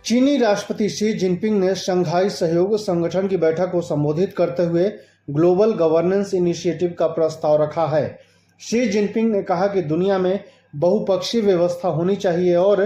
चीनी राष्ट्रपति Xi Jinping ने शंघाई सहयोग संगठन की बैठक को संबोधित करते हुए ग्लोबल गवर्नेंस इनिशिएटिव का प्रस्ताव रखा है। शी जिनपिंग ने कहा कि दुनिया में बहुपक्षीय व्यवस्था होनी चाहिए और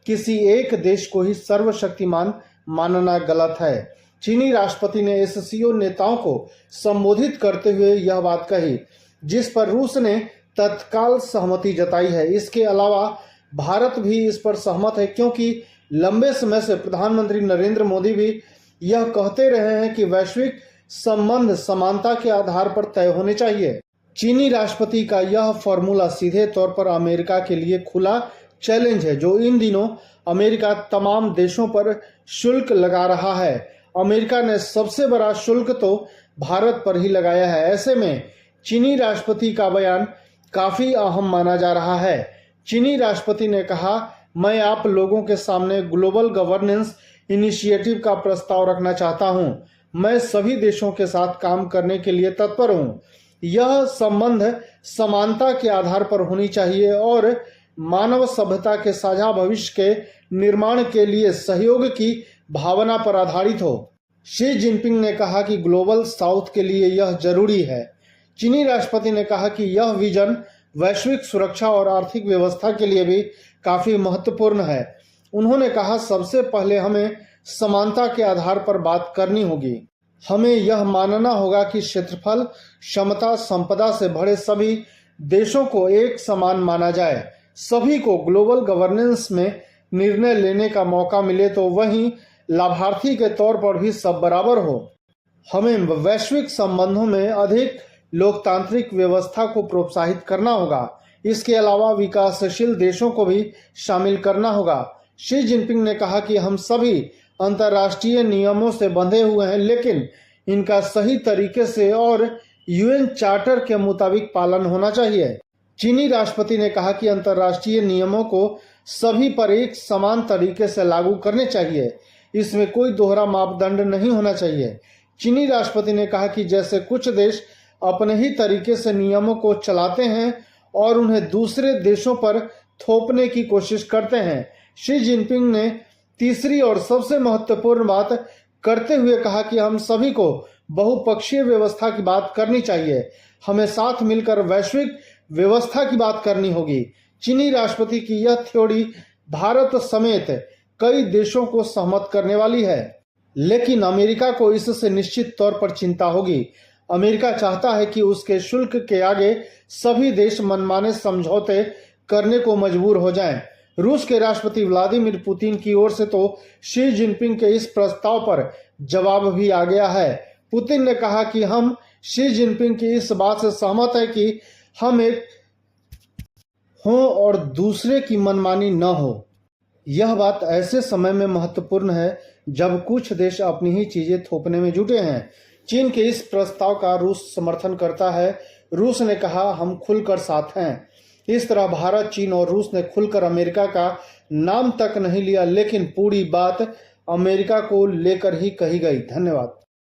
किसी एक देश को ही सर्वशक्तिमान मानना गलत है। चीनी राष्ट्रपति ने एससीओ नेताओं को संबोधित करते हुए यह बात कही, जिस पर रूस ने तत्काल सहमति जताई है। इसके अलावा भारत भी इस पर सहमत है, क्योंकि लंबे समय से प्रधानमंत्री नरेंद्र मोदी भी यह कहते रहे हैं कि वैश्विक संबंध समानता के आधार पर तय होने चाहिए। चीनी राष्ट्रपति का यह फॉर्मूला सीधे तौर पर अमेरिका के लिए खुला चैलेंज है, जो इन दिनों अमेरिका तमाम देशों पर शुल्क लगा रहा है। अमेरिका ने सबसे बड़ा शुल्क तो भारत पर ही लगाया है। ऐसे में चीनी राष्ट्रपति का बयान काफी अहम माना जा रहा है। चीनी राष्ट्रपति ने कहा, मैं आप लोगों के सामने ग्लोबल गवर्नेंस इनिशिएटिव का प्रस्ताव रखना चाहता हूं। मैं सभी देशों के साथ काम करने के लिए तत्पर हूं। यह संबंध समानता के आधार पर होनी चाहिए और मानव सभ्यता के साझा भविष्य के निर्माण के लिए सहयोग की भावना पर आधारित हो। शी जिनपिंग ने कहा कि ग्लोबल साउथ के लिए यह जरूरी है। चीनी राष्ट्रपति ने कहा कि यह विजन वैश्विक सुरक्षा और आर्थिक व्यवस्था के लिए भी काफी महत्वपूर्ण है। उन्होंने कहा, सबसे पहले हमें समानता के आधार पर बात करनी होगी। हमें यह मानना होगा कि क्षेत्रफल, क्षमता, संपदा से भरे सभी देशों को एक समान माना जाए। सभी को ग्लोबल गवर्नेंस में निर्णय लेने का मौका मिले तो वहीं लाभार्थी के तौर पर भी सब बराबर हो। हमें वैश्विक संबंधों में अधिक लोकतांत्रिक व्यवस्था को प्रोत्साहित करना होगा। इसके अलावा विकासशील देशों को भी शामिल करना होगा। शी जिनपिंग ने कहा कि हम सभी अंतर्राष्ट्रीय नियमों से बंधे हुए हैं, लेकिन इनका सही तरीके से और यूएन चार्टर के मुताबिक पालन होना चाहिए। चीनी राष्ट्रपति ने कहा कि अंतर्राष्ट्रीय नियमों को सभी पर एक समान तरीके से लागू करने चाहिए। इसमें कोई दोहरा मापदंड नहीं होना चाहिए। चीनी राष्ट्रपति ने कहा कि जैसे कुछ देश अपने ही तरीके से नियमों को चलाते हैं और उन्हें दूसरे देशों पर थोपने की कोशिश करते हैं। शी जिनपिंग ने तीसरी और सबसे महत्वपूर्ण बात करते हुए कहा कि हम सभी को बहुपक्षीय व्यवस्था की बात करनी चाहिए। हमें साथ मिलकर वैश्विक व्यवस्था की बात करनी होगी। चीनी राष्ट्रपति की यह थ्योरी भारत समेत कई देशों को सहमत करने वाली है, लेकिन अमेरिका को इससे निश्चित तौर पर चिंता होगी। अमेरिका चाहता है कि उसके शुल्क के आगे सभी देश मनमाने समझौते करने को मजबूर हो जाएं। रूस के राष्ट्रपति व्लादिमीर पुतिन की ओर से तो शी जिनपिंग के इस प्रस्ताव पर जवाब भी आ गया है। पुतिन ने कहा कि हम शी जिनपिंग की इस बात से सहमत है कि हम एक हों और दूसरे की मनमानी न हो। यह बात ऐसे समय में महत्वपूर्ण है जब कुछ देश अपनी ही चीजें थोपने में जुटे हैं। चीन के इस प्रस्ताव का रूस समर्थन करता है। रूस ने कहा, हम खुलकर साथ हैं। इस तरह भारत, चीन और रूस ने खुलकर अमेरिका का नाम तक नहीं लिया, लेकिन पूरी बात अमेरिका को लेकर ही कही गई। धन्यवाद।